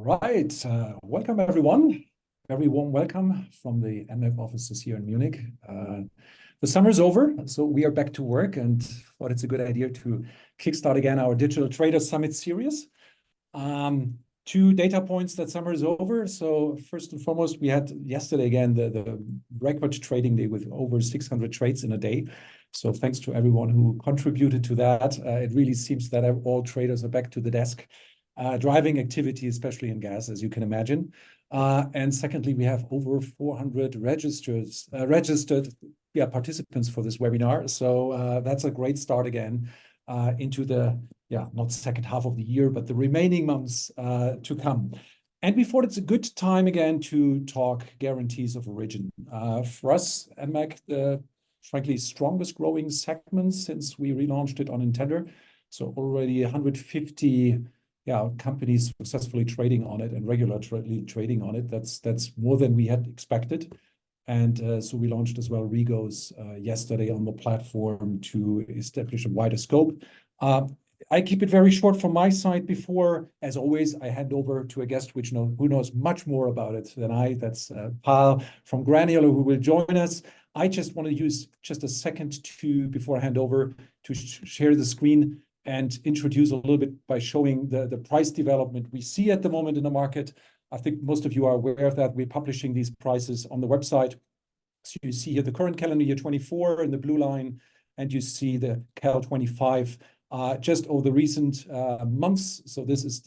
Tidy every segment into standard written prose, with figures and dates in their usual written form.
All right, welcome everyone. Very warm welcome from the enmacc offices here in Munich. The summer is over, so we are back to work and thought it's a good idea to kickstart again our Digital Trader Summit series. Two data points that summer is over. So first and foremost, we had yesterday again the record trading day with over 600 trades in a day. So thanks to everyone who contributed to that. It really seems that all traders are back to the desk. Driving activity, especially in gas, as you can imagine. And secondly, we have over 400 registered participants for this webinar. So that's a great start again into the, not second half of the year, but the remaining months to come. And we thought it's a good time again to talk guarantees of origin. For us, enmacc, the frankly strongest growing segment since we relaunched it on Intender. So already 150 companies successfully trading on it and regularly trading on it. That's more than we had expected. And so we launched as well GoOs yesterday on the platform to establish a wider scope. I keep it very short from my side before, as always, I hand over to a guest who knows much more about it than I. That's Pal from Granular, who will join us. I just want to use just a second before I hand over to share the screen and introduce a little bit by showing the price development we see at the moment in the market. I think most of you are aware of that. We're publishing these prices on the website. So you see here the current calendar year 24 in the blue line, and you see the Cal 25 just over the recent months. So this is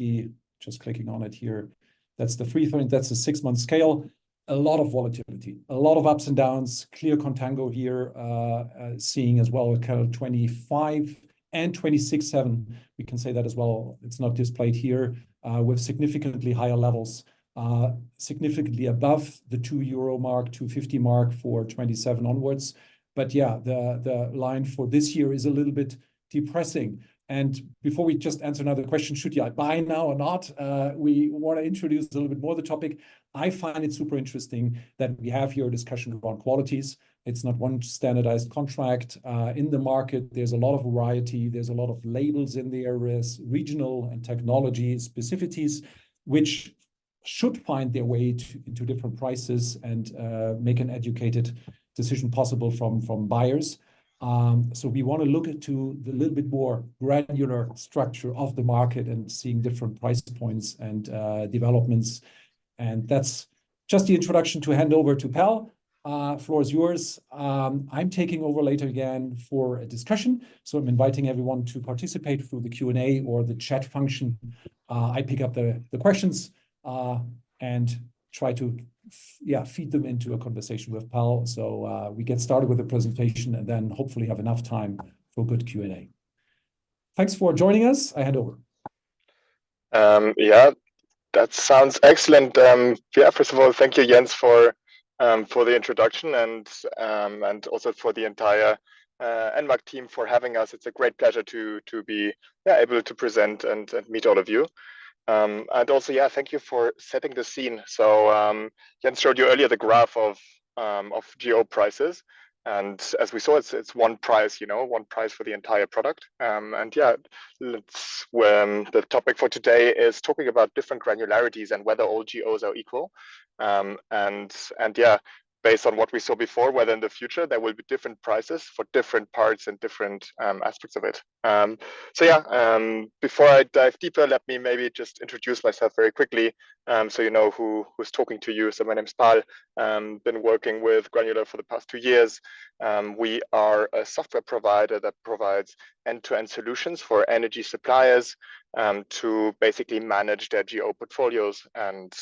just clicking on it here. That's the 330, that's the 6-month scale. A lot of volatility, a lot of ups and downs, clear contango here, seeing as well Cal 25 and 26.7, we can say that as well. It's not displayed here with significantly higher levels, significantly above the €2 mark, 250 mark for 27 onwards. But yeah, the line for this year is a little bit depressing. And before we just answer another question, should you buy now or not? We want to introduce a little bit more the topic. I find it super interesting that we have here a discussion around qualities. It's not one standardized contract in the market. There's a lot of variety. There's a lot of labels in there with regional and technology specificities, which should find their way into different prices and make an educated decision possible from buyers. So we want to look into the little bit more granular structure of the market and seeing different price points and developments. And that's just the introduction to hand over to Pal. Floor is yours. I'm taking over later again for a discussion. So I'm inviting everyone to participate through the Q&A or the chat function. I pick up the questions and try to feed them into a conversation with Pal. So we get started with the presentation and then hopefully have enough time for good Q&A. Thanks for joining us. I hand over. That sounds excellent. First of all, thank you, Jens, for the introduction and also for the entire enmacc team for having us. It's a great pleasure to be able to present and meet all of you. And also, thank you for setting the scene. So Jens showed you earlier the graph of GO prices. And as we saw, it's one price, one price for the entire product. The topic for today is talking about different granularities and whether all GOs are equal. Based on what we saw before, whether in the future there will be different prices for different parts and different aspects of it. Before I dive deeper, let me maybe just introduce myself very quickly, so you know who's talking to you. So my name's Pal. Been working with Granular for the past 2 years. We are a software provider that provides end-to-end solutions for energy suppliers to basically manage their GO portfolios and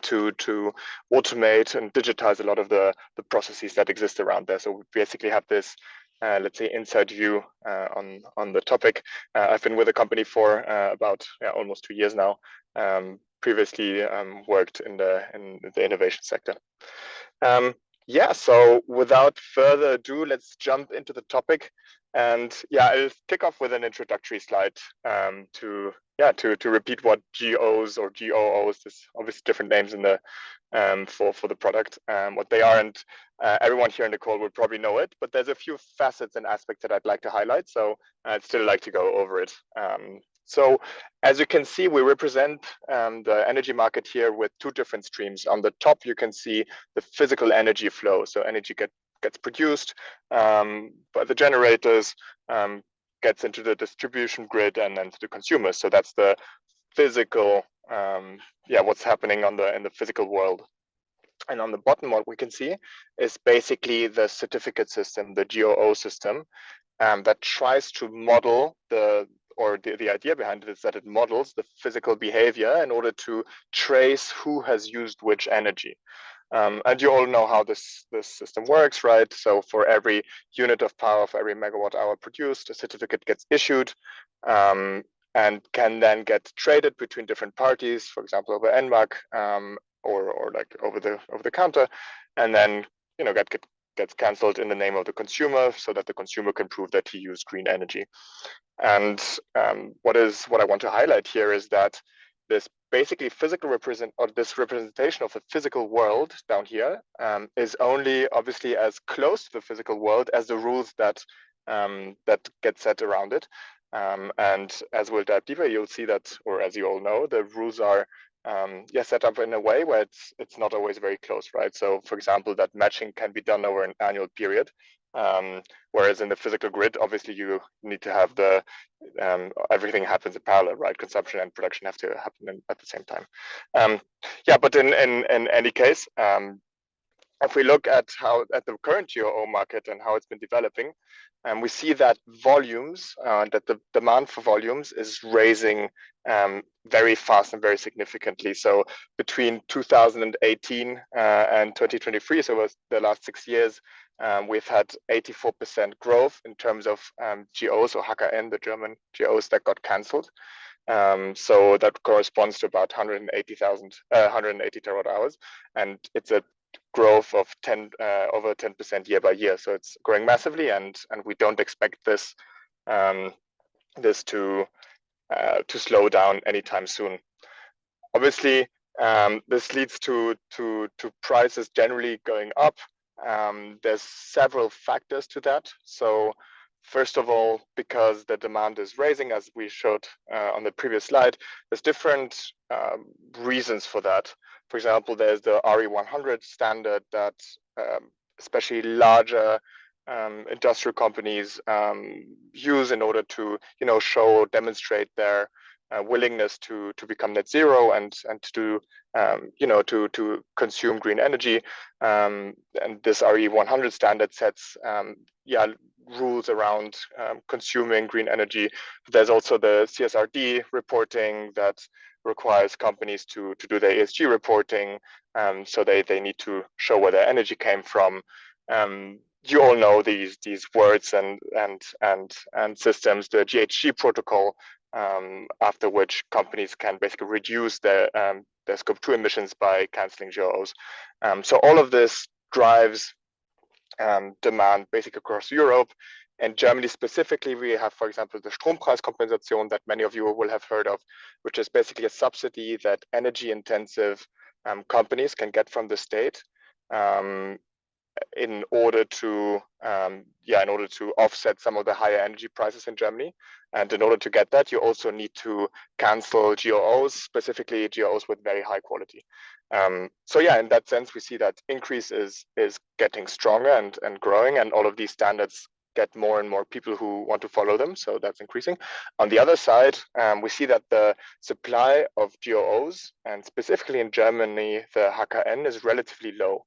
to automate and digitize a lot of the processes that exist around there. So we basically have this, let's say, inside view on the topic. I've been with the company for about almost 2 years now. Previously worked in the innovation sector. So without further ado, let's jump into the topic. And I'll kick off with an introductory slide to repeat what GOs or GOOs, there's obviously different names in the for the product, what they are, and everyone here in the call would probably know it, but there's a few facets and aspects that I'd like to highlight, so I'd still like to go over it So as you can see, we represent the energy market here with two different streams. On the top, you can see the physical energy flow. So energy gets produced by the generators, gets into the distribution grid and then to the consumers. So that's the physical, what's happening in the physical world. And on the bottom, what we can see is basically the certificate system, the GoO system, that tries to model the idea behind it is that it models the physical behavior in order to trace who has used which energy. And you all know how this system works, right? So for every unit of power, for every megawatt hour produced, a certificate gets issued and can then get traded between different parties, for example, over enmacc or like over the counter, and then gets cancelled in the name of the consumer, so that the consumer can prove that he used green energy. And what I want to highlight here is that this basically this representation of the physical world down here is only obviously as close to the physical world as the rules that get set around it. And as we'll dive deeper, you'll see that, or as you all know, the rules are set up in a way where it's not always very close, right? So, for example, that matching can be done over an annual period, whereas in the physical grid, obviously, you need to have everything happens in parallel, right? Consumption and production have to happen at the same time. But in any case, if we look at the current GoO market and how it's been developing, we see that that the demand for volumes is raising very fast and very significantly. So between 2018 and 2023, so the last 6 years, we've had 84% growth in terms of GOs or HKN, the German GOs that got cancelled. So that corresponds to about 180 terawatt hours, and it's a growth of over 10% year by year. So it's growing massively, and we don't expect this to slow down anytime soon. Obviously, this leads to prices generally going up. There's several factors to that. So first of all, because the demand is rising, as we showed on the previous slide, there's different reasons for that. For example, there's the RE100 standard that especially larger industrial companies use in order to demonstrate their willingness to become net zero and to consume green energy. And this RE100 standard sets rules around consuming green energy. There's also the CSRD reporting that requires companies to do their ESG reporting, so they need to show where their energy came from. You all know these words and systems, the GHG protocol, after which companies can basically reduce their Scope 2 emissions by canceling GOs. So all of this drives demand basically across Europe. In Germany specifically, we have, for example, the Strompreiskompensation that many of you will have heard of, which is basically a subsidy that energy-intensive companies can get from the state in order to offset some of the higher energy prices in Germany. And in order to get that, you also need to cancel GOs, specifically GOs with very high quality. So in that sense, we see that increase is getting stronger and growing, and all of these standards get more and more people who want to follow them. So that's increasing. On the other side, we see that the supply of GOs, and specifically in Germany, the HKN, is relatively low.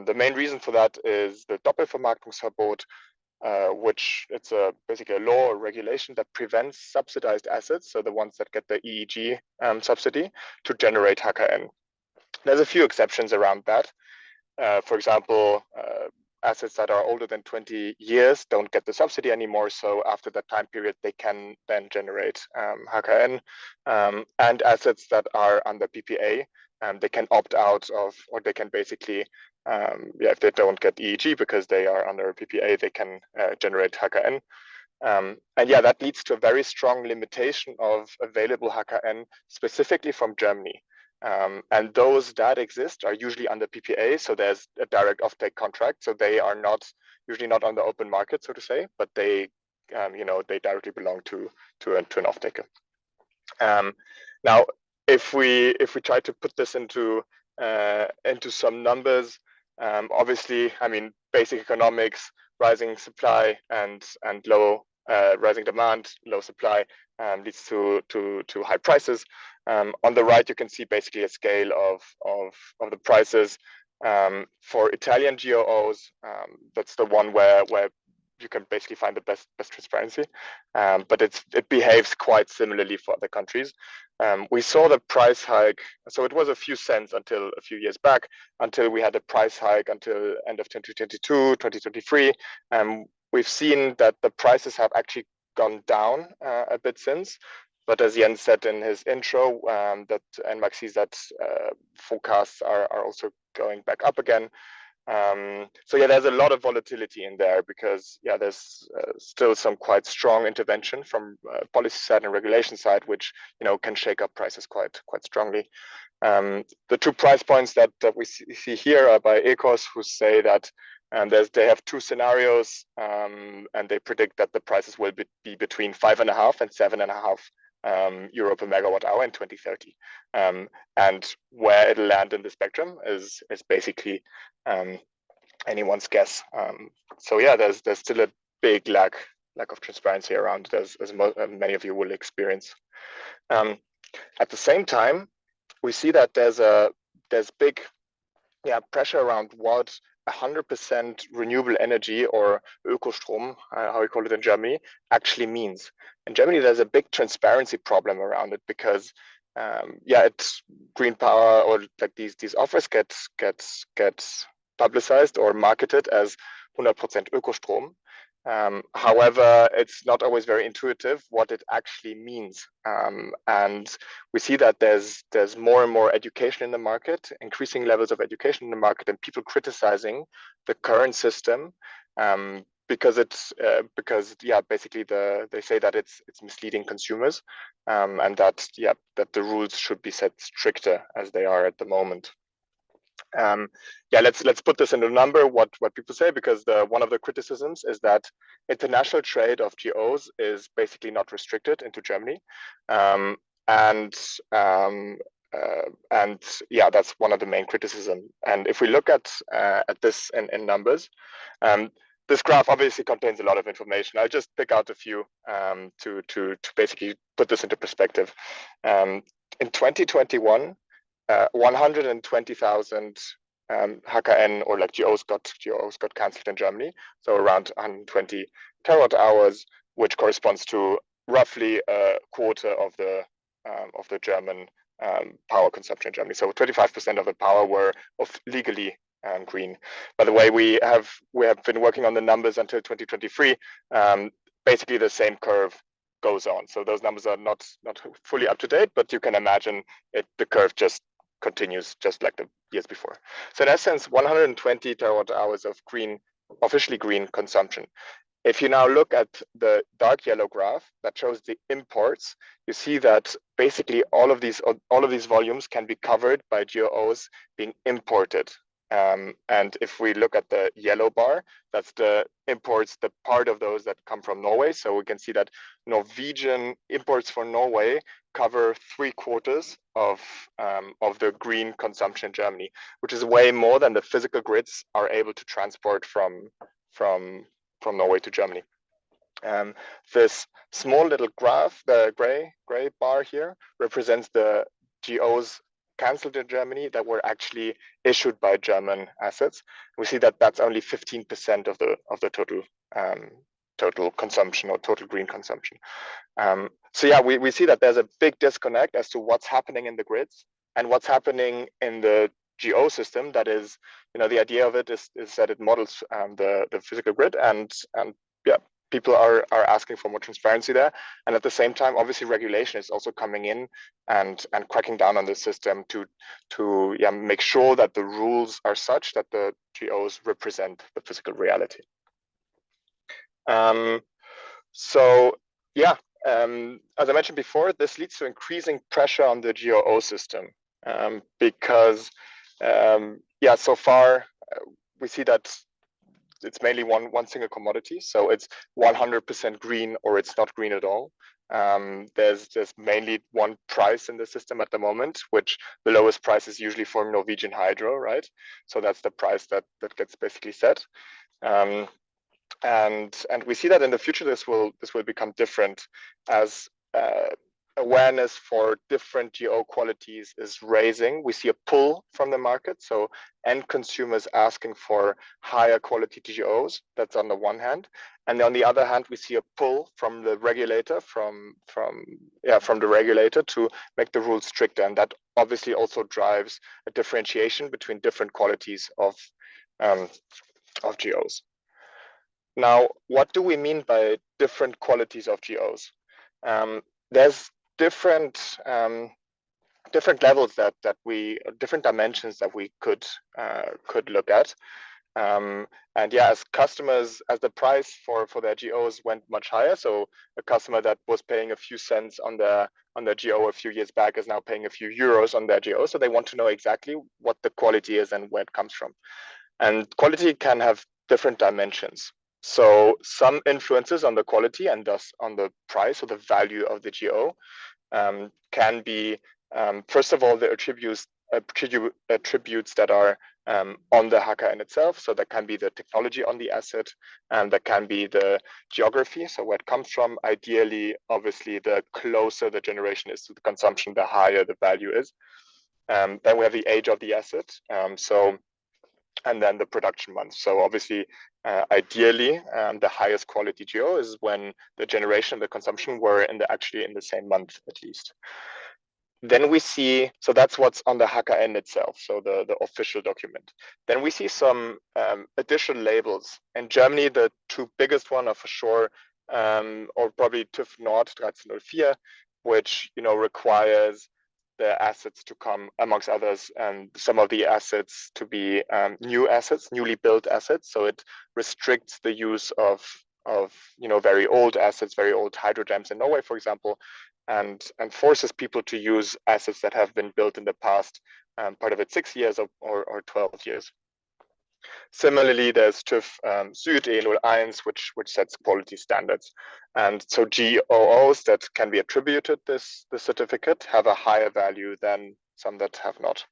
The main reason for that is the Doppelvermarktungsverbot, which it's basically a law or regulation that prevents subsidized assets, so the ones that get the EEG subsidy, to generate HKN. There's a few exceptions around that. For example, assets that are older than 20 years don't get the subsidy anymore. So after that time period, they can then generate HKN. And assets that are under PPA, they can opt out of, or they can basically, if they don't get EEG because they are under a PPA, they can generate HKN. And that leads to a very strong limitation of available HKN, specifically from Germany. And those that exist are usually under PPA, so there's a direct offtake contract. So they are usually not on the open market, so to say, but they they directly belong to an off-taker. Now, if we try to put this into some numbers, obviously, I mean, basic economics, rising supply and low rising demand, low supply leads to high prices. On the right, you can see basically a scale of the prices for Italian GoOs. That's the one where you can basically find the best transparency, but it behaves quite similarly for other countries. We saw the price hike, so it was a few cents until a few years back, until we had a price hike until end of 2022, 2023. We've seen that the prices have actually gone down a bit since, but as Jens said in his intro, that enmacc sees that forecasts are also going back up again. So yeah, there's a lot of volatility in there because there's still some quite strong intervention from policy side and regulation side, which can shake up prices quite strongly. The two price points that we see here are by Ecos, who say that they have two scenarios, and they predict that the prices will be between 5.5 and 7.5 euro per megawatt hour in 2030. And where it'll land in the spectrum is basically anyone's guess. So yeah, there's still a big lack of transparency around it, as many of you will experience. At the same time, we see that there's big pressure around what 100% renewable energy, or Ökostrom, how we call it in Germany, actually means. In Germany, there's a big transparency problem around it because it's green power, or like these offers get publicized or marketed as 100% Ökostrom. However, it's not always very intuitive what it actually means. And we see that there's more and more education in the market, increasing levels of education in the market, and people criticizing the current system because basically they say that it's misleading consumers, and that the rules should be set stricter as they are at the moment. Let's put this into a number, what people say, because one of the criticisms is that international trade of GOs is basically not restricted into Germany. That's one of the main criticisms. And if we look at this in numbers, this graph obviously contains a lot of information. I'll just pick out a few to basically put this into perspective. In 2021, 120,000 HKN, or like GOs got cancelled in Germany, so around 120 terawatt hours, which corresponds to roughly a quarter of the German power consumption in Germany. So 25% of the power were legally green. By the way, we have been working on the numbers until 2023. Basically, the same curve goes on. So those numbers are not fully up to date, but you can imagine the curve just continues just like the years before. So in essence, 120 terawatt hours of officially green consumption. If you now look at the dark yellow graph that shows the imports, you see that basically all of these volumes can be covered by GOs being imported. And if we look at the yellow bar, that's the imports, the part of those that come from Norway. So we can see that Norwegian imports for Norway cover 3/4 of the green consumption in Germany, which is way more than the physical grids are able to transport from Norway to Germany. This small little graph, the gray bar here, represents the GOs cancelled in Germany that were actually issued by German assets. We see that that's only 15% of the total consumption, or total green consumption. So yeah, we see that there's a big disconnect as to what's happening in the grids and what's happening in the GO system. That is, the idea of it is that it models the physical grid, and people are asking for more transparency there. And at the same time, obviously, regulation is also coming in and cracking down on the system to make sure that the rules are such that the GOs represent the physical reality. As I mentioned before, this leads to increasing pressure on the GOO system because so far we see that it's mainly one single commodity. So it's 100% green or it's not green at all. There's mainly one price in the system at the moment, which the lowest price is usually for Norwegian hydro, right? So that's the price that gets basically set. And we see that in the future this will become different as awareness for different GO qualities is raising. We see a pull from the market, so end consumers asking for higher quality GOs. That's on the one hand, and on the other hand, we see a pull from the regulator, from the regulator to make the rules stricter, and that obviously also drives a differentiation between different qualities of GOs. Now, what do we mean by different qualities of GOs? There's different levels different dimensions that we could look at. And yeah, as customers, as the price for their GOs went much higher, so a customer that was paying a few cents on their GO a few years back is now paying a few euros on their GO. So they want to know exactly what the quality is and where it comes from. And quality can have different dimensions. So some influences on the quality and thus on the price or the value of the GO can be, first of all, the attributes that are on the HKN itself. So that can be the technology on the asset, and that can be the geography, so where it comes from. Ideally, obviously, the closer the generation is to the consumption, the higher the value is. Then we have the age of the asset. And then the production month. So obviously, ideally, the highest quality GO is when the generation and the consumption were actually in the same month at least. Then we see, so that's what's on the HKN itself, so the official document. Then we see some additional labels. In Germany, the two biggest one are for sure, or probably TÜV Nord 1304, which requires the assets to come, amongst others, and some of the assets to be new assets, newly built assets. So it restricts the use of very old assets, very old hydro dams in Norway, for example, and forces people to use assets that have been built in the past, part of it 6 years or 12 years. Similarly, there's TÜV Süd E01, which sets quality standards. And so GOOs that can be attributed the certificate have a higher value than some that have not.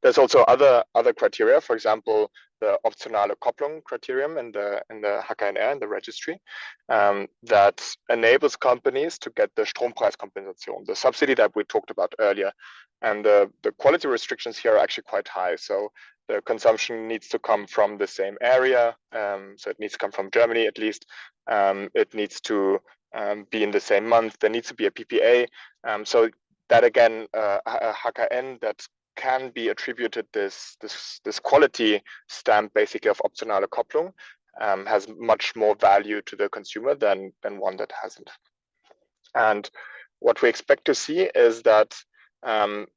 There's also other criteria, for example, the optionale Kopplung criterion in the HKNR, in the registry, that enables companies to get the Strompreiskompensation, the subsidy that we talked about earlier. And the quality restrictions here are actually quite high. So the consumption needs to come from the same area. So it needs to come from Germany at least. It needs to be in the same month. There needs to be a PPA. So that again, a HKN that can be attributed this quality stamp basically of optionale Kopplung has much more value to the consumer than one that hasn't. And what we expect to see is that in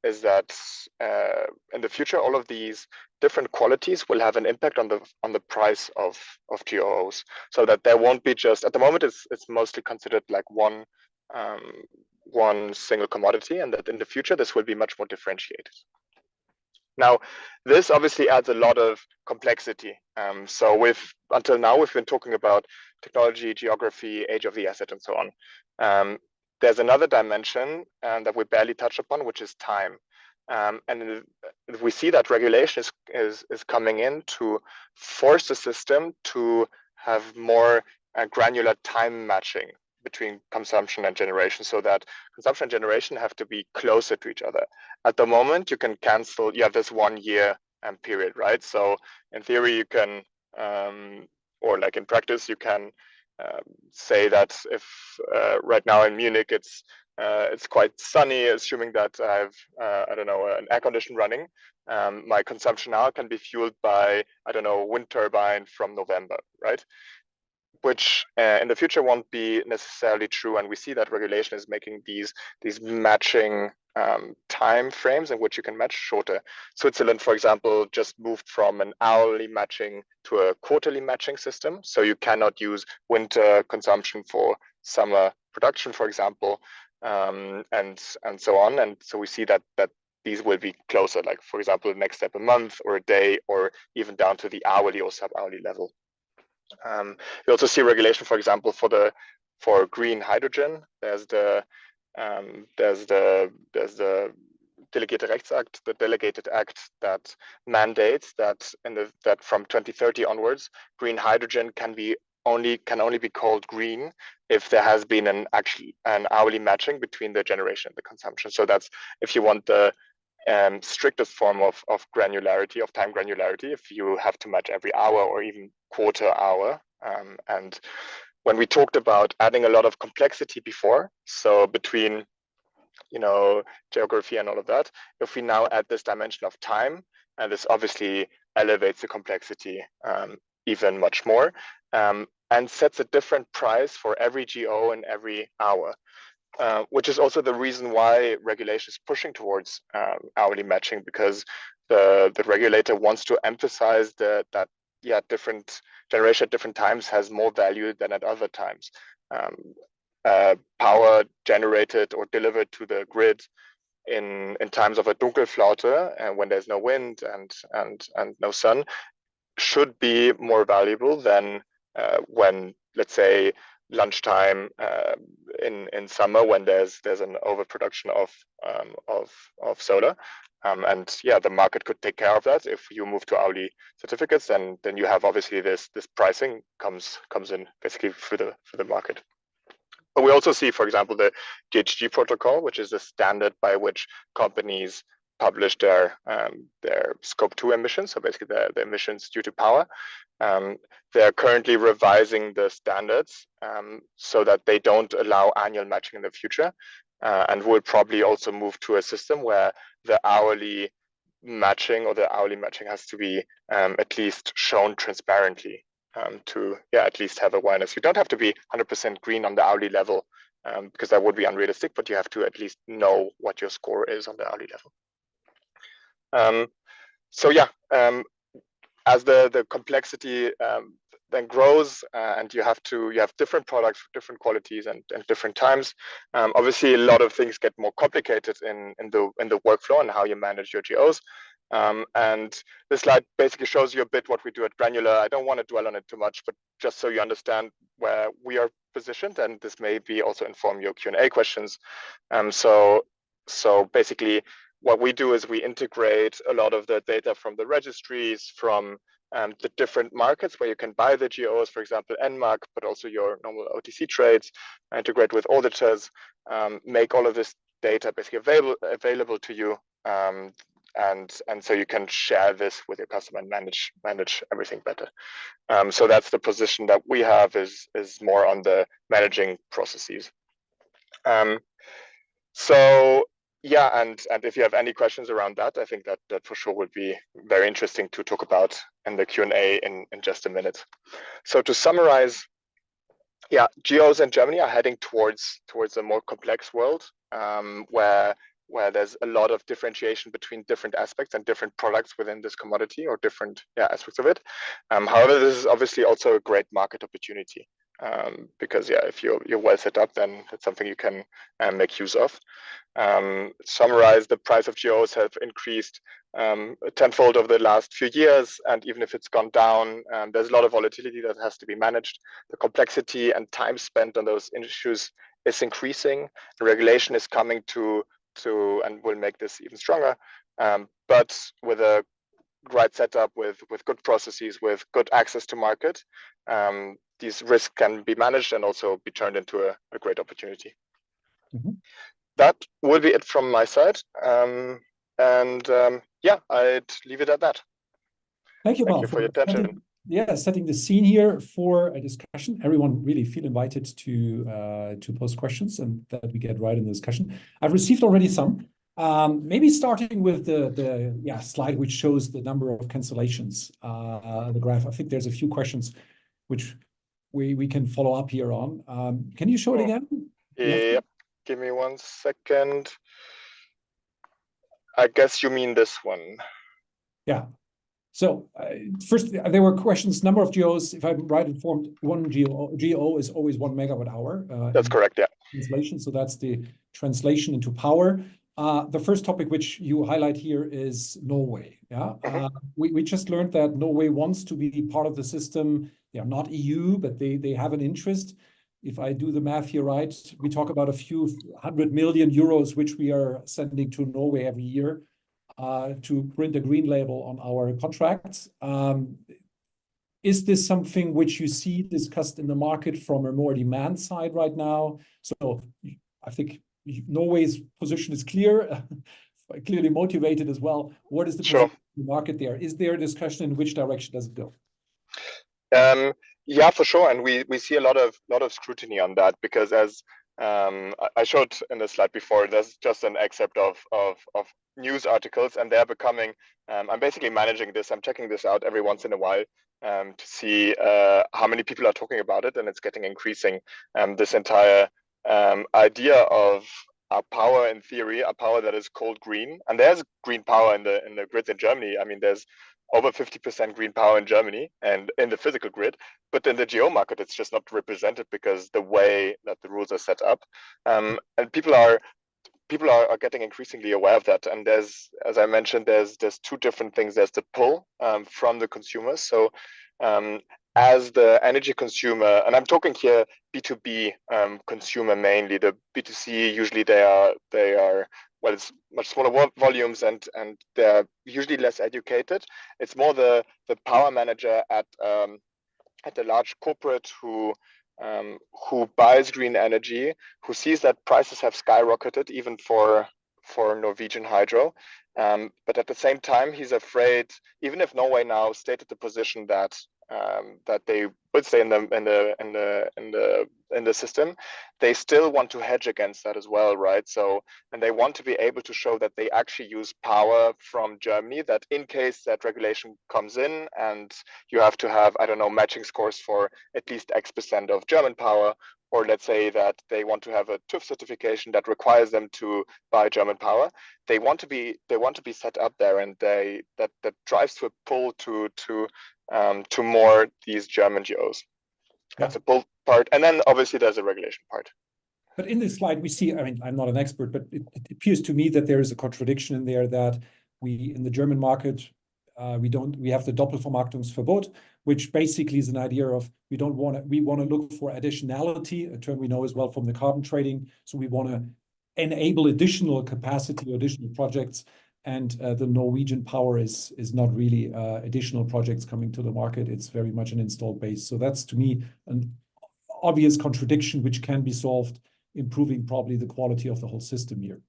the future, all of these different qualities will have an impact on the price of GOOs, so that there won't be just, at the moment it's mostly considered like one single commodity, and that in the future this will be much more differentiated. Now, this obviously adds a lot of complexity. So until now we've been talking about technology, geography, age of the asset, and so on. There's another dimension that we barely touch upon, which is time. And we see that regulation is coming in to force the system to have more granular time matching between consumption and generation, so that consumption and generation have to be closer to each other. At the moment, you can cancel, you have this 1 year period, right? So in theory, you can, or like in practice, you can say that if right now in Munich it's quite sunny, assuming that I have I don't know, an air condition running, my consumption now can be fueled by, I don't know, a wind turbine from November, right? Which in the future won't be necessarily true, and we see that regulation is making these matching time frames in which you can match shorter. Switzerland, for example, just moved from an hourly matching to a quarterly matching system, so you cannot use winter consumption for summer production, for example, and so on. And so we see that these will be closer, like for example, next step a month or a day, or even down to the hourly or sub-hourly level. You also see regulation, for example, for green hydrogen. There's the Delegated Rechtsakt, the delegated act that mandates that that from 2030 onwards, green hydrogen can only be called green if there has been an hourly matching between the generation and the consumption. So that's if you want the strictest form of granularity, of time granularity, if you have to match every hour or even quarter hour. And when we talked about adding a lot of complexity before, so between geography and all of that, if we now add this dimension of time, and this obviously elevates the complexity even much more, and sets a different price for every GO and every hour, which is also the reason why regulation is pushing towards hourly matching, because the regulator wants to emphasize that different generation at different times has more value than at other times. Power generated or delivered to the grid in times of a Dunkelflaute and when there's no wind and no sun should be more valuable than when, let's say, lunchtime in summer when there's an overproduction of solar. And yeah, the market could take care of that. If you move to hourly certificates, then you have obviously this pricing comes in basically for the market. But we also see, for example, the GHG protocol, which is the standard by which companies publish their scope 2 emissions, so basically the emissions due to power. They're currently revising the standards so that they don't allow annual matching in the future, and will probably also move to a system where the hourly matching has to be at least shown transparently to at least have awareness. You don't have to be 100% green on the hourly level because that would be unrealistic, but you have to at least know what your score is on the hourly level. As the complexity then grows and you have different products for different qualities and different times, obviously a lot of things get more complicated in the workflow and how you manage your GOs. And this slide basically shows you a bit what we do at Granular. I don't want to dwell on it too much, but just so you understand where we are positioned, and this may be also inform your Q&A questions. So basically, what we do is we integrate a lot of the data from the registries, from the different markets where you can buy the GOs, for example, enmacc, but also your normal OTC trades, integrate with auditors, make all of this data basically available to you, and so you can share this with your customer and manage everything better. So that's the position that we have is more on the managing processes. So yeah, and if you have any questions around that, I think that for sure would be very interesting to talk about in the Q&A in just a minute. So to summarize, yeah, GOs in Germany are heading towards a more complex world where there's a lot of differentiation between different aspects and different products within this commodity or different aspects of it. However, this is obviously also a great market opportunity because if you're well set up, then that's something you can make use of. Summarize, the price of GOs have increased tenfold over the last few years, and even if it's gone down, there's a lot of volatility that has to be managed. The complexity and time spent on those issues is increasing. The regulation is coming to and will make this even stronger, but with a right setup, with good processes, with good access to market, these risks can be managed and also be turned into a great opportunity. Mm-hmm. That will be it from my side, yeah, I'd leave it at that. Thank you, Pal, for your attention. Setting the scene here for a discussion. Everyone really feel invited to post questions and that we get right in the discussion. I've received already some. Maybe starting with the slide which shows the number of cancellations, the graph. I think there's a few questions which we can follow up here on. Can you show it again? Yeah, give me 1 second. I guess you mean this one. Yeah. So first, there were questions, number of GOs, if I'm right informed, one GO is always 1 megawatt hour. That's correct, yeah. Translation, so that's the translation into power. The first topic which you highlight here is Norway. Yeah, we just learned that Norway wants to be part of the system. They are not EU, but they have an interest. If I do the math here right, we talk about a few 100 million euros, which we are sending to Norway every year to print a green label on our contracts. Is this something which you see discussed in the market from a more demand side right now? So I think Norway's position is clear, clearly motivated as well. What is the position in the market there? Is there a discussion in which direction does it go? Yeah, for sure, and we see a lot of scrutiny on that, because as I showed in the slide before, there's just an excerpt of news articles, and they're becoming. I'm basically managing this. I'm checking this out every once in a while to see how many people are talking about it, and it's getting increasing. This entire idea of a power, in theory, a power that is called green, and there's green power in the grids in Germany. I mean, there's over 50% green power in Germany and in the physical grid, but in the GO market, it's just not represented because the way that the rules are set up. And people are getting increasingly aware of that. And there's, as I mentioned, there's two different things. There's the pull from the consumers. So as the energy consumer, and I'm talking here B2B consumer mainly, the B2C, usually they are well, it's much smaller volumes, and they're usually less educated. It's more the power manager at a large corporate who buys green energy, who sees that prices have skyrocketed even for Norwegian hydro, but at the same time he's afraid, even if Norway now stated the position that they would stay in the system, they still want to hedge against that as well, right? So, and they want to be able to show that they actually use power from Germany, that in case that regulation comes in and you have to have, I don't know, matching scores for at least X% of German power, or let's say that they want to have a TÜV certification that requires them to buy German power, they want to be set up there, and that drives to a pull to more these German GOs. That's a pull part, and then obviously there's a regulation part. But in this slide, we see, I mean, I'm not an expert, but it appears to me that there is a contradiction in there, that we, in the German market, we have the Doppelvermarktungsverbot, which basically is an idea of we want to look for additionality, a term we know as well from the carbon trading. So we want to enable additional capacity, additional projects. And the Norwegian power is not really additional projects coming to the market. It's very much an installed base. So that's, to me, an obvious contradiction which can be solved, improving probably the quality of the whole system here.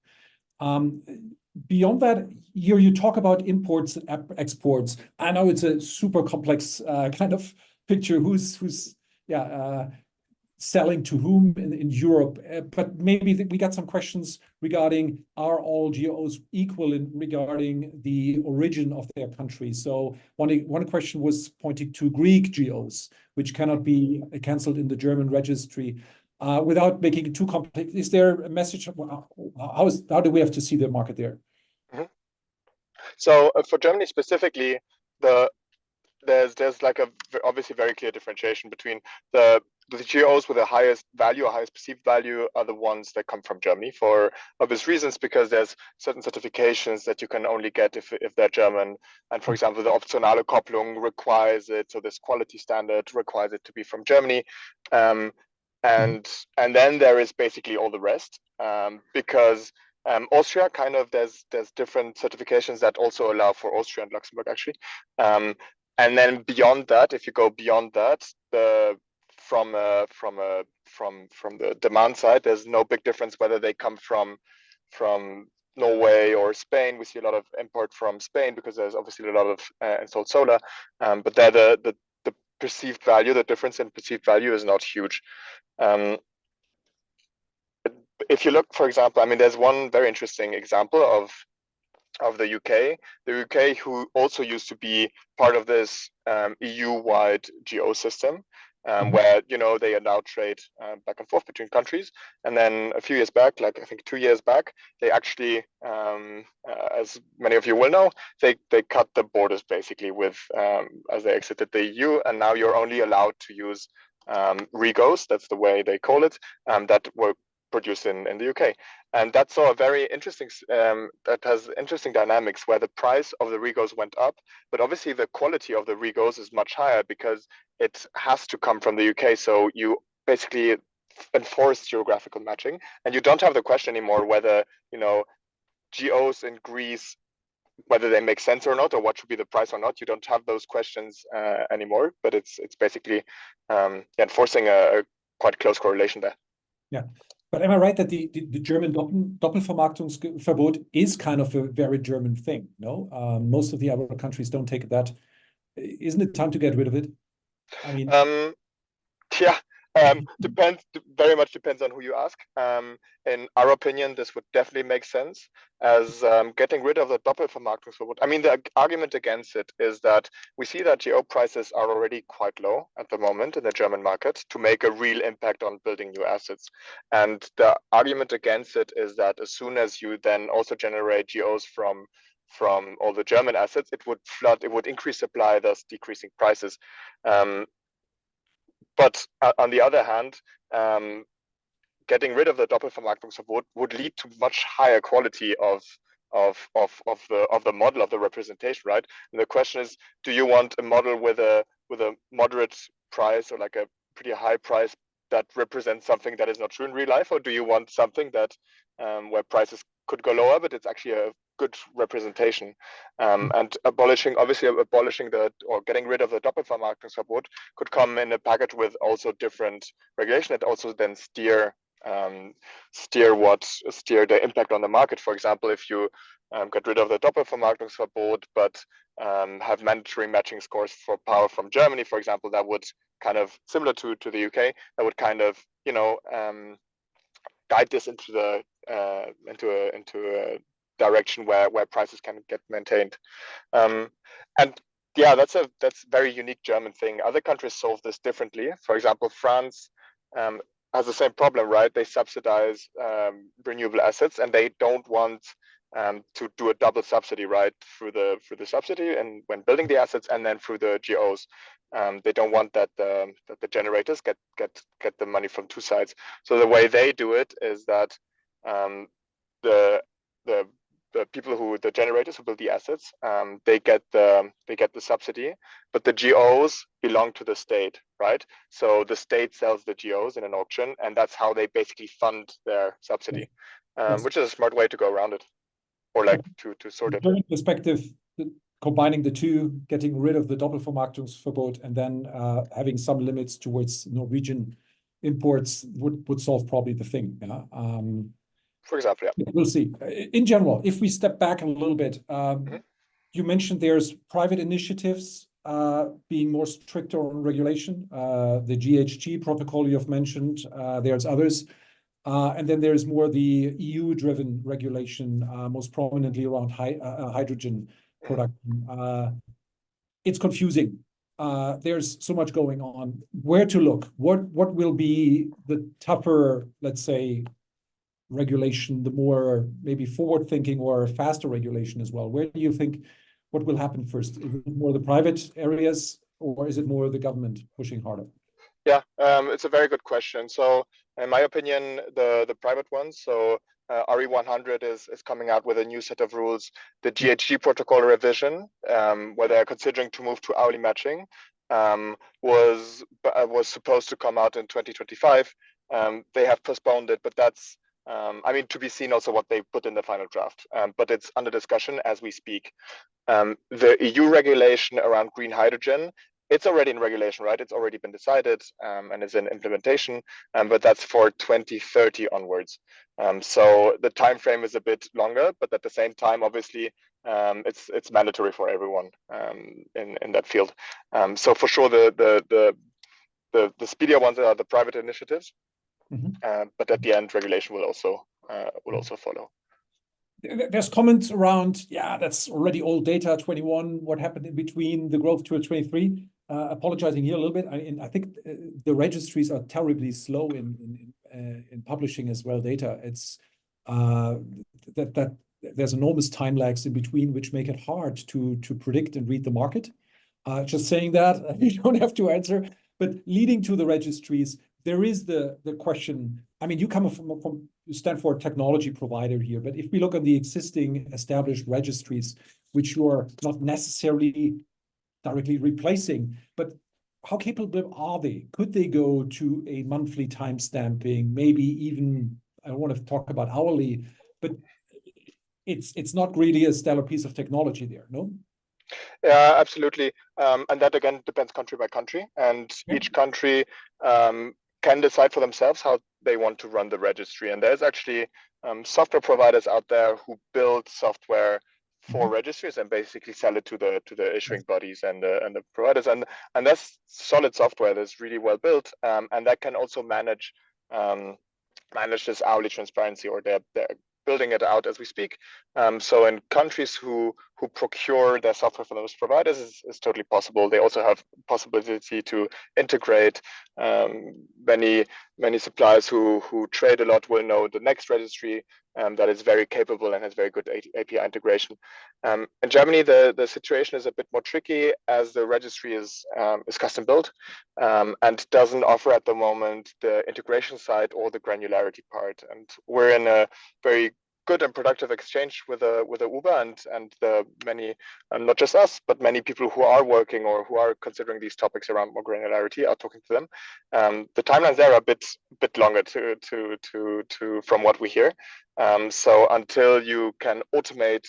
Beyond that, here you talk about imports and exports. I know it's a super complex kind of picture. Who's selling to whom in Europe? But maybe we got some questions regarding, are all GOs equal regarding the origin of their country? So one question was pointing to Greek GOs, which cannot be cancelled in the German registry. Without making it too complex, is there a message? How do we have to see the market there? So for Germany specifically, there's like a obviously very clear differentiation between the GOs with the highest value or highest perceived value are the ones that come from Germany for obvious reasons, because there's certain certifications that you can only get if they're German. And for example, the Optionale Kopplung requires it, so this quality standard requires it to be from Germany. And then there is basically all the rest, because Austria kind of there's different certifications that also allow for Austria and Luxembourg actually. And then beyond that, if you go beyond that, from the demand side, there's no big difference whether they come from Norway or Spain. We see a lot of import from Spain because there's obviously a lot of installed solar, but there the perceived value, the difference in perceived value is not huge. If you look, for example, I mean, there's one very interesting example of the UK. The UK, who also used to be part of this EU-wide GO system, where they allow trade back and forth between countries. And then a few years back, like I think 2 years back, they actually, as many of you will know, they cut the borders basically with as they exited the EU, and now you're only allowed to use REGOs. That's the way they call it. That were produced in the UK. And that saw a very interesting, that has interesting dynamics where the price of the REGOs went up, but obviously the quality of the REGOs is much higher because it has to come from the UK. So you basically enforce geographical matching, and you don't have the question anymore whether, you know, GOs in Greece, whether they make sense or not, or what should be the price or not. You don't have those questions anymore, but it's basically enforcing a quite close correlation there. Yeah. But am I right that the German Doppelvermarktungsverbot is kind of a very German thing? No, most of the other countries don't take that. Isn't it time to get rid of it? I mean, yeah, depends. Very much depends on who you ask. In our opinion, this would definitely make sense as getting rid of the Doppelvermarktungsverbot. I mean, the argument against it is that we see that GO prices are already quite low at the moment in the German market to make a real impact on building new assets. And the argument against it is that as soon as you then also generate GOs from all the German assets, it would increase supply, thus decreasing prices. But on the other hand, getting rid of the Doppelvermarktungsverbot would lead to much higher quality of the model, of the representation, right? And the question is, do you want a model with a moderate price or like a pretty high price that represents something that is not true in real life, or do you want something that where prices could go lower, but it's actually a good representation? And abolishing the, or getting rid of the Doppelvermarktungsverbot could come in a package with also different regulation that also then steer the impact on the market. For example, if you get rid of the Doppelvermarktungsverbot, but have mandatory matching scores for power from Germany, for example, that would kind of similar to the UK, that would kind of, you know, guide this into a direction where prices can get maintained. And yeah, that's very unique German thing. Other countries solve this differently. For example, France has the same problem, right? They subsidize renewable assets, and they don't want to do a double subsidy, right? Through the subsidy and when building the assets, and then through the GOs. They don't want that the generators get the money from two sides. So the way they do it is that the people the generators who build the assets, they get the subsidy, but the GOs belong to the state, right? So the state sells the GOs in an auction, and that's how they basically fund their subsidy, which is a smart way to go around it, or like to sort it. From perspective, combining the two, getting rid of the Doppelvermarktungsverbot, and then having some limits towards Norwegian imports would solve probably the thing. Yeah. For example, yeah. We'll see. In general, if we step back a little bit, you mentioned there's private initiatives being more stricter on regulation. The GHG protocol you have mentioned. There's others. And then there's more the EU-driven regulation, most prominently around hydrogen production. It's confusing. There's so much going on. Where to look? What will be the tougher, let's say, regulation, the more maybe forward-thinking or faster regulation as well? Where do you think what will happen first? Is it more the private areas, or is it more the government pushing harder? Yeah, it's a very good question. So in my opinion, the private ones, so RE100 is coming out with a new set of rules. The GHG protocol revision, where they're considering to move to hourly matching, was supposed to come out in 2025. They have postponed it, but that's, I mean, to be seen also what they put in the final draft, but it's under discussion as we speak. The EU regulation around green hydrogen, it's already in regulation, right? It's already been decided and is in implementation, but that's for 2030 onwards. So the time frame is a bit longer, but at the same time, obviously, it's mandatory for everyone in that field. So for sure, the speedier ones are the private initiatives, but at the end, regulation will also follow. There's comments around, yeah, that's already old data, 21. What happened in between the growth to 23? Apologizing here a little bit. I think the registries are terribly slow in publishing as well data. It's that there's enormous time lags in between, which make it hard to predict and read the market. Just saying that, you don't have to answer. But leading to the registries, there is the question, I mean, you come from you stand for a technology provider here, but if we look at the existing established registries, which you are not necessarily directly replacing, but how capable are they? Could they go to a monthly time stamping, maybe even, I don't want to talk about hourly, but it's not really a stellar piece of technology there, no? Yeah, absolutely. And that again depends country by country, and Yeah. each country can decide for themselves how they want to run the registry. And there's actually software providers out there who build software for registries and basically sell it to the issuing bodies and the providers. And that's solid software that's really well built, and that can also um, manage this hourly transparency, or they're building it out as we speak. So in countries who procure their software from those providers is totally possible. They also have possibility to integrate. Many suppliers who trade a lot will know the next registry that is very capable and has very good API integration. In Germany, the situation is a bit more tricky, as the registry is custom built and doesn't offer at the moment the integration side or the granularity part. And we're in a very good and productive exchange with Uber and the many, not just us, but many people who are working or who are considering these topics around more granularity are talking to them. The timelines there are a bit longer to from what we hear. So until you can automate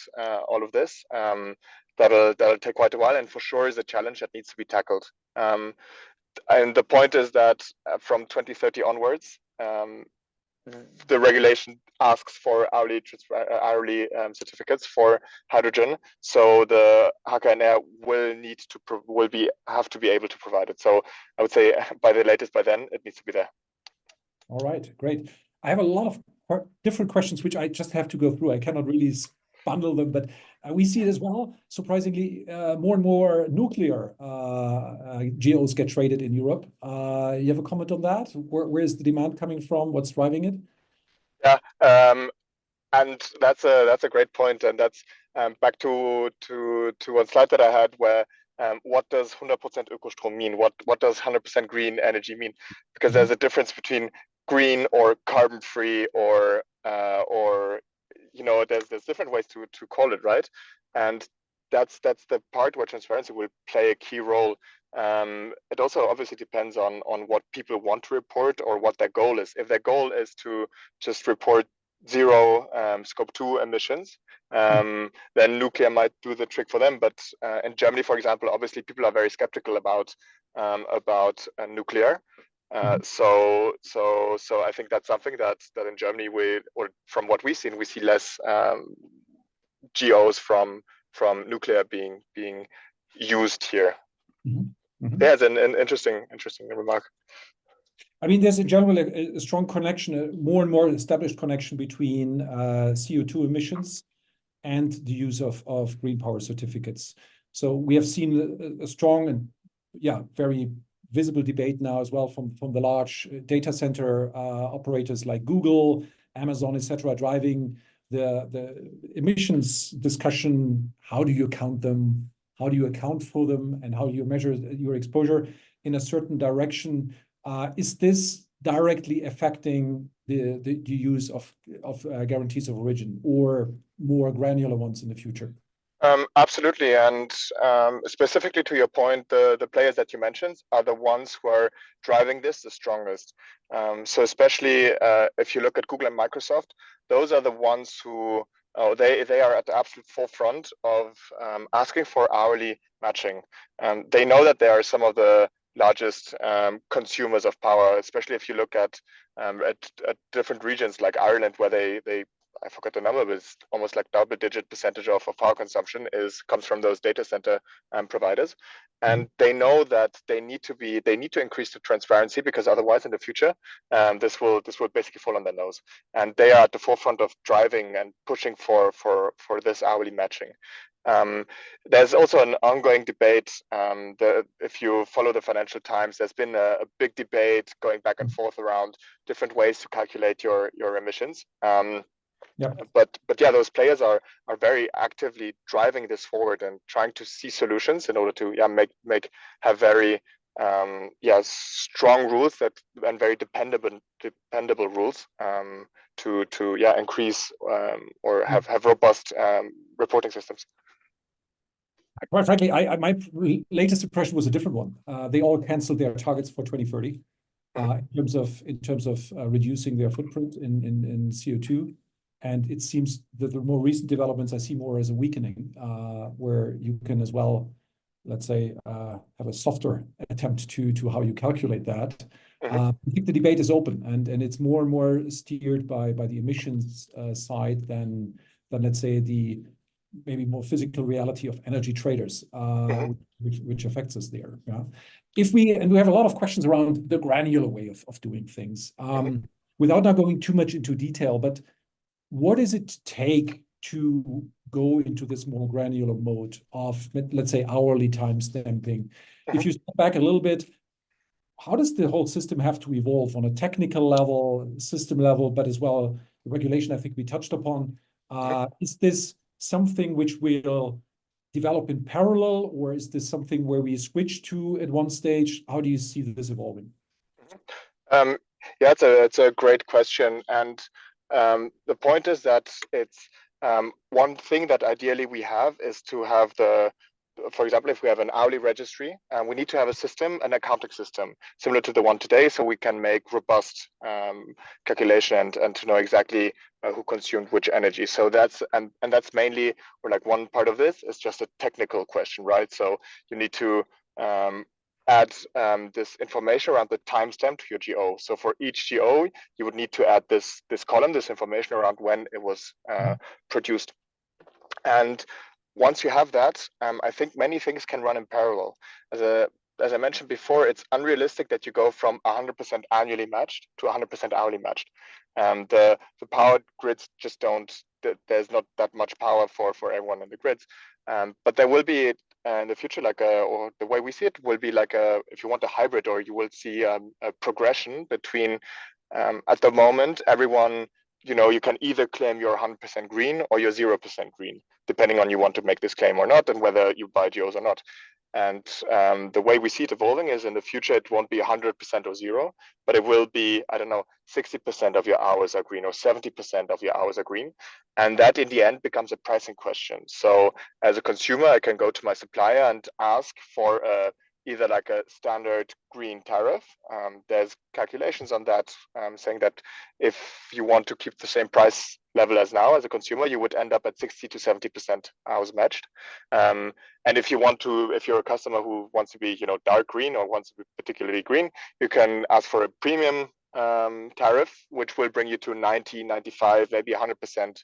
all of this, that'll take quite a while, and for sure is a challenge that needs to be tackled. And the point is that from 2030 onwards, the regulation asks for hourly certificates for hydrogen. So the HKNR have to be able to provide it. So I would say by then it needs to be there. All right, great. I have a lot of different questions which I just have to go through. I cannot really bundle them, but we see it as well. Surprisingly, more and more nuclear GOs get traded in Europe. You have a comment on that? Where is the demand coming from? What's driving it? Yeah, and that's a great point, and that's back to one slide that I had where what does 100% Ökostrom mean? What does 100% green energy mean? Because there's a difference between green or carbon free or there's different ways to call it, right? And that's the part where transparency will play a key role. It also obviously depends on what people want to report or what their goal is. If their goal is to just report zero scope 2 emissions, then nuclear might do the trick for them. But in Germany, for example, obviously people are very skeptical about nuclear. So I think that's something that in Germany or from what we've seen, we see less GOs from nuclear being used here. Yeah, it's an interesting remark. I mean, there's in general a strong connection, a more and more established connection between CO2 emissions and the use of green power certificates. So we have seen a strong and very visible debate now as well from the large data center operators like Google, Amazon, etc., driving the emissions discussion. How do you count them? How do you account for them? And how do you measure your exposure in a certain direction? Is this directly affecting the use of guarantees of origin or more granular ones in the future? Absolutely, and specifically to your point, the players that you mentioned are the ones who are driving this the strongest. So especially if you look at Google and Microsoft, those are the ones who they are at the absolute forefront of asking for hourly matching. They know that they are some of the largest consumers of power, especially if you look at different regions like Ireland, where they I forgot the number, but it's almost like double-digit percentage of power consumption comes from those data center providers, and they know that they need to increase the transparency, because otherwise in the future this will basically fall on their nose, and they are at the forefront of driving and pushing for this hourly matching. There's also an ongoing debate. If you follow the Financial Times, there's been a big debate going back and forth around different ways to calculate your emissions. But yeah, those players are very actively driving this forward and trying to see solutions in order to have very strong rules that and very dependable rules to increase or have robust reporting systems. Quite frankly, my latest impression was a different one. They all canceled their targets for 2030 in terms of reducing their footprint in CO2. And it seems that the more recent developments I see more as a weakening, where you can as well, let's say, have a softer attempt to how you calculate that. I think the debate is open, and it's more and more steered by the emissions side than let's say the maybe more physical reality of energy traders, which affects us there. Yeah. And we have a lot of questions around the granular way of doing things. Without now going too much into detail, but what does it take to go into this more granular mode of, let's say, hourly time stamping? If you step back a little bit, how does the whole system have to evolve on a technical level, system level, but as well the regulation I think we touched upon? Is this something which will develop in parallel, or is this something where we switch to at one stage? How do you see this evolving? Yeah, it's a great question, and the point is that it's one thing that ideally we have is to have for example, if we have an hourly registry, we need to have a system, an accounting system, similar to the one today, so we can make robust calculation and to know exactly who consumed which energy. So that's mainly, or like one part of this is just a technical question, right? So you need to add this information around the timestamp to your GO. So for each GO, you would need to add this column, this information around when it was produced. And once you have that, I think many things can run in parallel. As I mentioned before, it's unrealistic that you go from 100% annually matched to 100% hourly matched. The power grids just don't. There's not that much power for everyone in the grids. But there will be in the future, or the way we see it will be if you want a hybrid, or you will see a progression between. At the moment, everyone. You can either claim you're 100% green or you're 0% green, depending on you want to make this claim or not, and whether you buy GOs or not. And the way we see it evolving is in the future, it won't be 100% or zero, but it will be, 60% of your hours are green or 70% of your hours are green. And that in the end becomes a pricing question. So as a consumer, I can go to my supplier and ask for either like a standard green tariff. There's calculations on that saying that if you want to keep the same price level as now as a consumer, you would end up at 60 to 70% hours matched. And if you're a customer who wants to be, dark green or wants to be particularly green, you can ask for a premium tariff, which will bring you to 90, 95, maybe 100%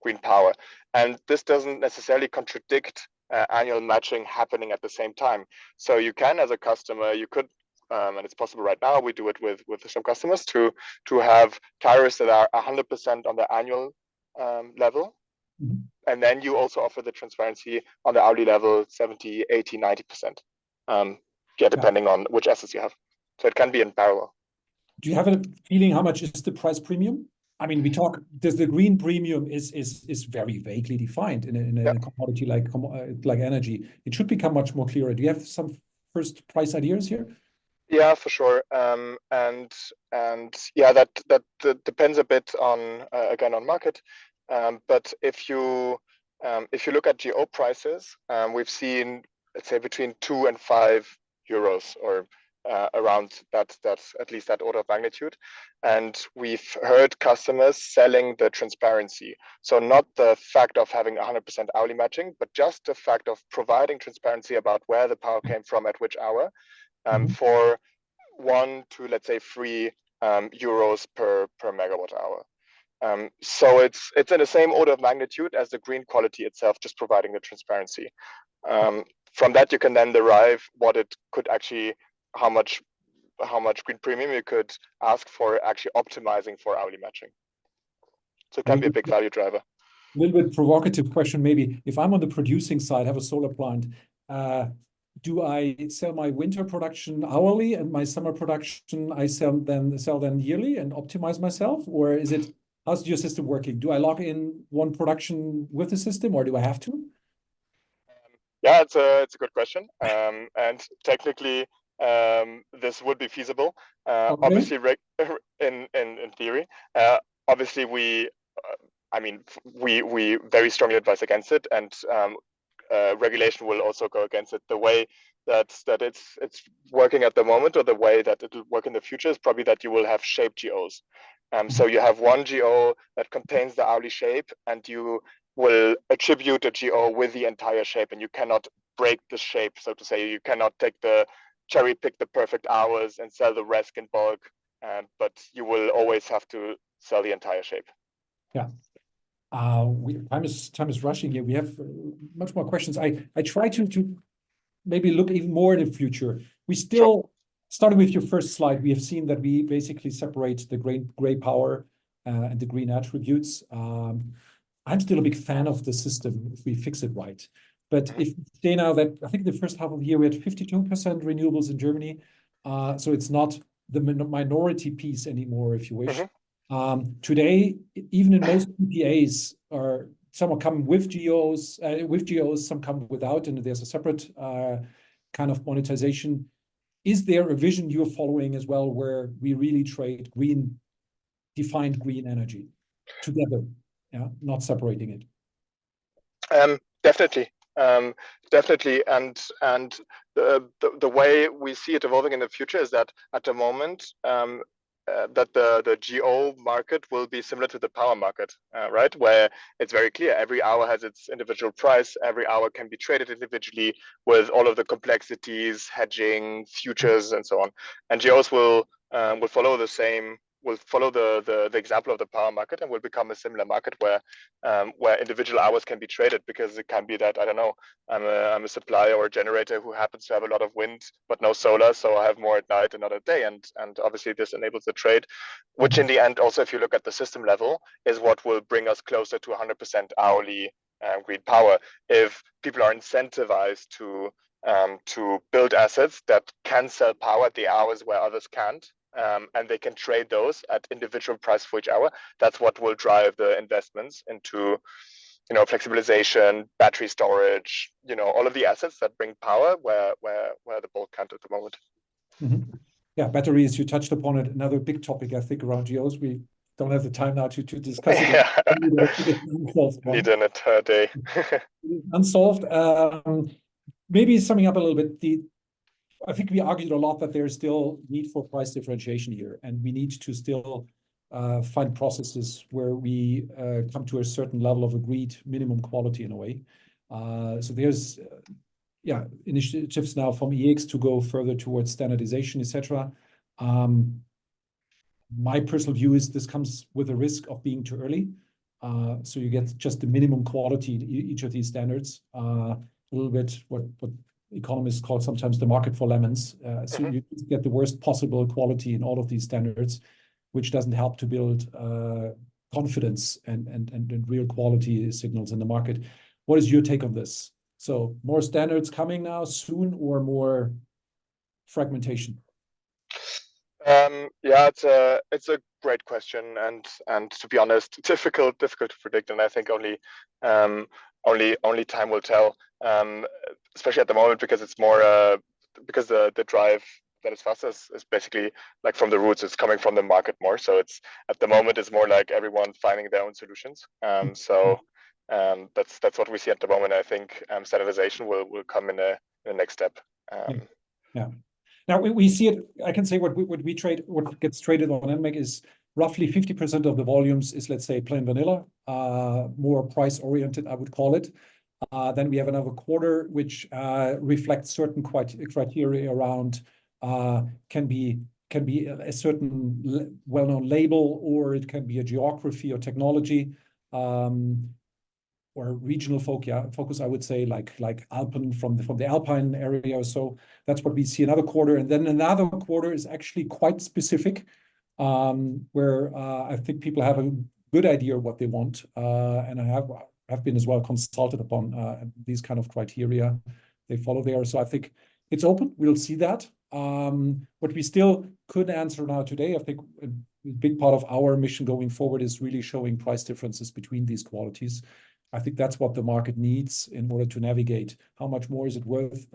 green power. And this doesn't necessarily contradict annual matching happening at the same time. So you can, as a customer, you could, and it's possible right now, we do it with some customers to have tariffs that are 100% on the annual level. And then you also offer the transparency on the hourly level, 70, 80, 90%. Depending on which assets you have. So it can be in parallel. Do you have a feeling how much is the price premium? I mean, does the green premium is very vaguely defined in a commodity like energy. It should become much more clearer. Do you have some first price ideas here? Yeah, for sure. And yeah, that depends a bit on again on market. But if you look at GO prices, we've seen, let's say, between 2 and 5 euros or around that's at least that order of magnitude. And we've heard customers selling the transparency. So not the fact of having 100% hourly matching, but just the fact of providing transparency about where the power came from at which hour, for 1 to, let's say, 3 euros per megawatt hour. So it's in the same order of magnitude as the green quality itself, just providing the transparency. From that, you can then derive what it could actually, how much green premium you could ask for actually optimizing for hourly matching. So it can be a big value driver. A little bit provocative question, maybe. If I'm on the producing side, have a solar plant, do I sell my winter production hourly and my summer production I sell then yearly and optimize myself? Or how's your system working? Do I log in one production with the system, or do I have to? Yeah, it's a good question. And technically, this would be feasible. Okay. Obviously, in theory, obviously I mean, we very strongly advise against it, and regulation will also go against it. The way that it's working at the moment, or the way that it will work in the future, is probably that you will have shape GOs. So you have one GO that contains the hourly shape, and you will attribute a GO with the entire shape, and you cannot break the shape, so to say. You cannot cherry pick the perfect hours and sell the rest in bulk, but you will always have to sell the entire shape. Yeah. Time is rushing here. We have much more questions. I try to maybe look even more in the future. We still, starting with your first slide, we have seen that we basically separate the gray power and the green attributes. I'm still a big fan of the system if we fix it right. But if we say now that I think the first half of the year we had 52% renewables in Germany, so it's not the minority piece anymore, if you wish. Today, even in most PPAs, some are coming with GOs, some come without, and there's a separate kind of monetization. Is there a vision you're following as well, where we really trade defined green energy together, yeah, not separating it? Definitely. Definitely, and the way we see it evolving in the future is that at the moment, that the GO market will be similar to the power market, right? Where it's very clear every hour has its individual price. Every hour can be traded individually with all of the complexities, hedging, futures, and so on. And GOs will follow the same. Will follow the example of the power market, and will become a similar market where individual hours can be traded, because it can be that, I don't know, I'm a supplier or a generator who happens to have a lot of wind but no solar, so I have more at night another day, and obviously this enables the trade, which in the end also, if you look at the system level, is what will bring us closer to 100% hourly green power. If people are incentivized to build assets that can sell power at the hours where others can't, and they can trade those at individual price for each hour, that's what will drive the investments into, flexibilization, battery storage, all of the assets that bring power where the bulk can't at the moment. Yeah, batteries, you touched upon it. Another big topic, I think, around GOs. We don't have the time now to discuss it. Yeah. Need an entire day. Unsolved. Maybe summing up a little bit, I think we argued a lot that there's still need for price differentiation here, and we need to still find processes where we come to a certain level of agreed minimum quality in a way. So there's initiatives now from EX to go further towards standardization, etc. My personal view is this comes with a risk of being too early. So you get just the minimum quality in each of these standards, a little bit what economists call sometimes the market for lemons. So you get the worst possible quality in all of these standards, which doesn't help to build confidence and real quality signals in the market. What is your take on this? So more standards coming now soon, or more fragmentation? Yeah, it's a great question, and to be honest, difficult to predict, and I think only time will tell. Especially at the moment, because it's more because the drive that is fast is basically like from the roots. It's coming from the market more. So it's at the moment it's more like everyone finding their own solutions. So that's what we see at the moment. I think standardization will come in the next step. Yeah. Now we see it. I can say what we trade, what gets traded on enmacc is roughly 50% of the volumes is, let's say, plain vanilla, more price oriented, I would call it. Then we have another quarter which reflects certain criteria around can be a certain well-known label, or it can be a geography or technology, or regional focus, I would say, like Alpen from the Alpine area or so. That's what we see another quarter. And then another quarter is actually quite specific, where I think people have a good idea of what they want. And I have been as well consulted upon these kind of criteria they follow there. So I think it's open. We'll see that. What we still couldn't answer now today, I think a big part of our mission going forward is really showing price differences between these qualities. I think that's what the market needs in order to navigate. How much more is it worth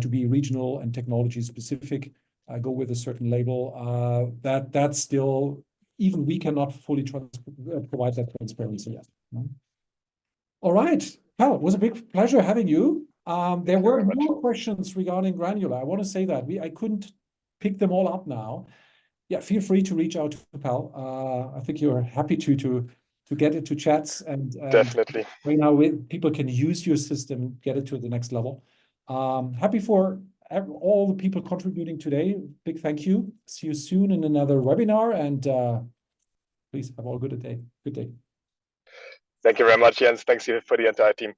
to be regional and technology specific? Go with a certain label. That's still, even we cannot fully provide that transparency yet. All right, Pal, it was a big pleasure having you. There were more questions regarding Granular. I want to say that I couldn't pick them all up now. Yeah, feel free to reach out to Pal. I think you're happy to get into chats and Definitely. right now people can use your system, get it to the next level. Happy for all the people contributing today. Big thank you. See you soon in another webinar, and please have all a good day. Good day. Thank you very much, Jens. Thanks you for the entire team.